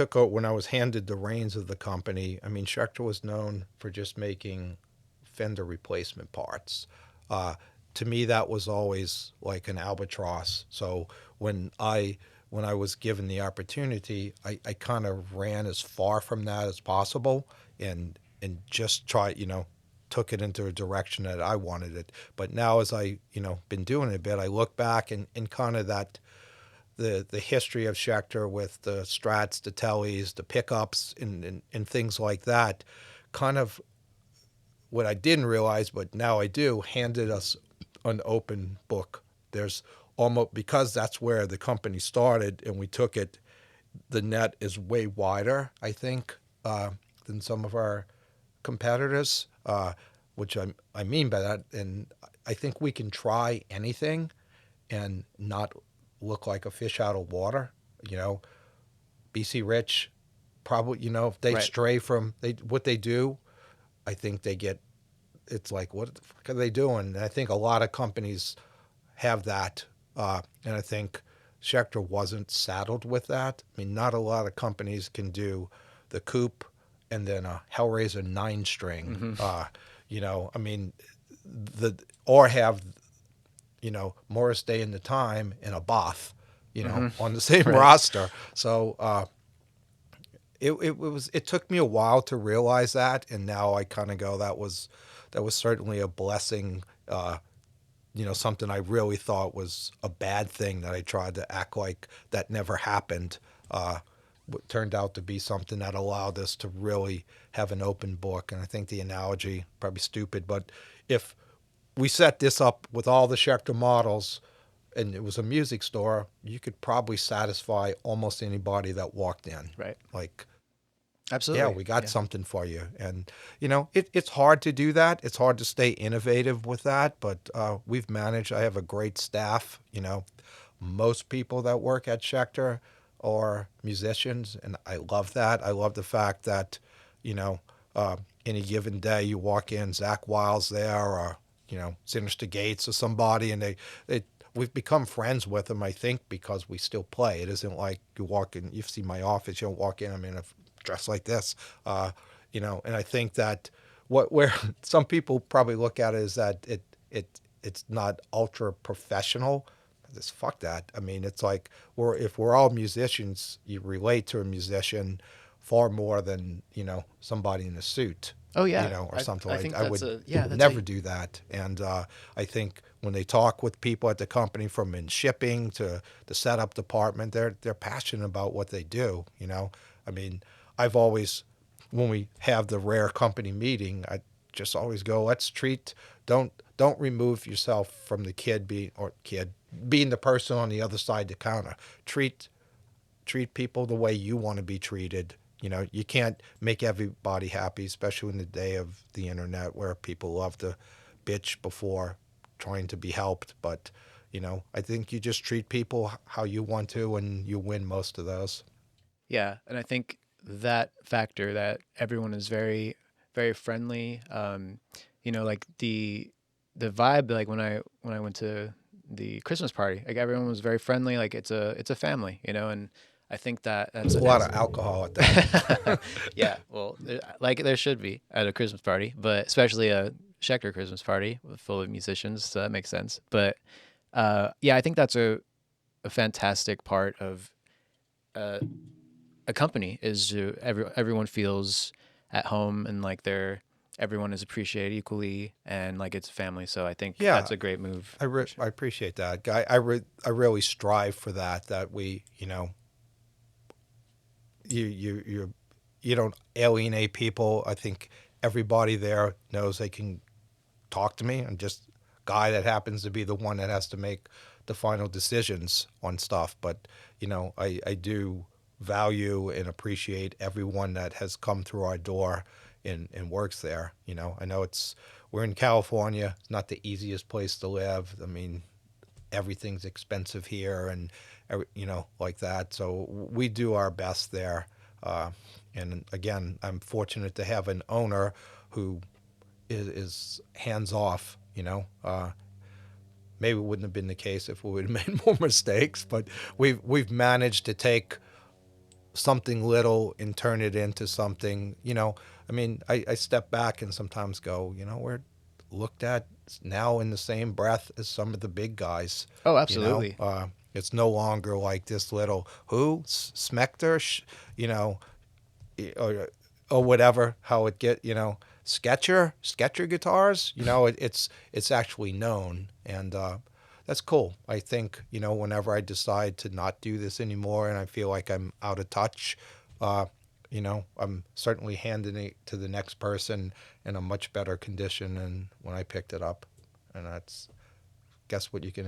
took out when I was handed the reins of the company. I mean, Schecter was known for just making fender replacement parts. Uh, to me, that was always like an albatross. So when I when I was given the opportunity, I kind of ran as far from that as possible, and just tried, took it into a direction that I wanted it. But now, as I, been doing it a bit, I look back and kind of that the history of Schecter with the Strats, the Tellys, the pickups, and things like that, kind of what I didn't realize, but now I do, handed us an open book. There's almost, because that's where the company started and we took it, the net is way wider, I think, than some of our competitors, which I mean by that. And I think we can try anything and not look like a fish out of water. You know, BC Rich, probably, if they Right. stray from what they do, I think they get, it's like, what the fuck are they doing? And I think a lot of companies have that. And I think Schecter wasn't saddled with that. I mean, not a lot of companies can do the coupe and then a Hellraiser 9 string. Hmm. I mean, or have, Morris Day and the Time and a Both, Hmm. on the same Right. roster. So it took me a while to realize that, and now I kind of go, that was certainly a blessing. Something I really thought was a bad thing that I tried to act like that never happened. Turned out to be something that allowed us to really have an open book. And I think the analogy probably stupid, but if we set this up with all the Schecter models and it was a music store, you could probably satisfy almost anybody that walked in. Right. Like, yeah, Absolutely. we got Yeah. something for you. And, it's hard to do that. It's hard to stay innovative with that, but we've managed. I have a great staff. Most people that work at Schecter are musicians, and I love that. I love the fact that, you know, any given day you walk in, Zach Wiles there, or, Sinister Gates or somebody, and we've become friends with them, I think, because we still play. It isn't like you walk in, you see my office, you don't walk in, I'm in a dress like this. And I think that where some people probably look at it is that it's not ultra professional. Just fuck that. I mean, it's like if we're all musicians, you relate to a musician far more than somebody in a suit, Oh yeah. or I something I like. think I that's would a yeah, that's never a do that. And I think when they talk with people at the company, from in shipping to the setup department, they're passionate about what they do. I mean, I've always, when we have the rare company meeting, I just always go, let's treat, don't remove yourself from the kid being the person on the other side of the counter. Treat people the way you want to be treated. You can't make everybody happy, especially in the day of the internet where people love to bitch before trying to be helped. But I think you just treat people how you want to, and you win most of those. yeah, and I think that factor that everyone is very very friendly. Like the vibe, like when I went to the Christmas party, like everyone was very friendly. Like it's a family, and I think that There's a lot of alcohol at that. yeah, well, like there should be at a Christmas party, but especially a Schecter Christmas party full of musicians, so that makes sense. But yeah, I think that's a fantastic part of uh, a company is to everyone feels at home and like everyone is appreciated equally and like it's family. So I think Yeah, that's a great move I, for re- sure. I appreciate that, guy. I really strive for that. That we, you don't alienate people. I think everybody there knows they can talk to me. I'm just a guy that happens to be the one that has to make the final decisions on stuff. But I do value and appreciate everyone that has come through our door and works there. I know we're in California. It's not the easiest place to live. I mean, everything's expensive here, and like that. So we do our best there. Uh, and again, I'm fortunate to have an owner who is hands off. Maybe it wouldn't have been the case if we would have made more mistakes, but we've managed to take something little and turn it into something, I mean, I step back and sometimes go, we're looked at now in the same breath as some of the big guys, Oh, you know. absolutely. It's no longer like this little who Smecter, you know, or whatever. How it get, Sketcher guitars. It's actually known, and that's cool. I think whenever I decide to not do this anymore, and I feel like I'm out of touch, uh, I'm certainly handing it to the next person in a much better condition than when I picked it up, and that's guess what you can